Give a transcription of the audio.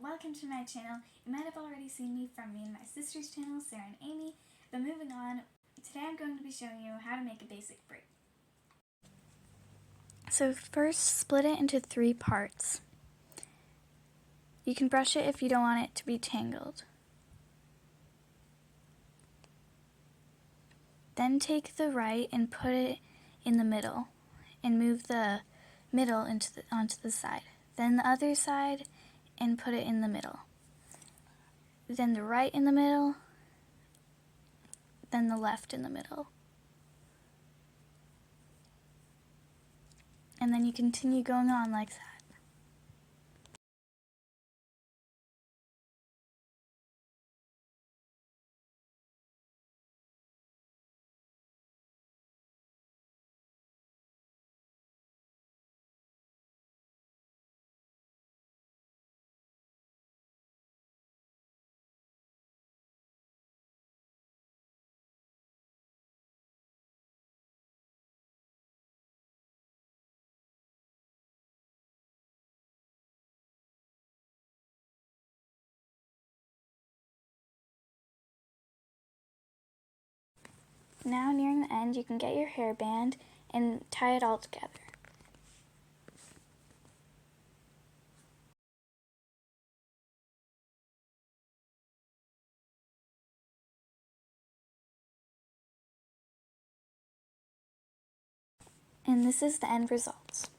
welcome to my channel. You might have already seen me from me and my sister's channel, Sarah and Amy, but moving on, today I'm going to be showing you how to make a basic braid. So first, split it into 3 parts. You can brush it if you don't want it to be tangled. Then take the right and put it in the middle and move the middle onto the side. Then the other side and put it in the middle. Then the right in the middle, then the left in the middle. And then you continue going on like that. Now nearing the end, you can get your hairband and tie it all together. And this is the end results.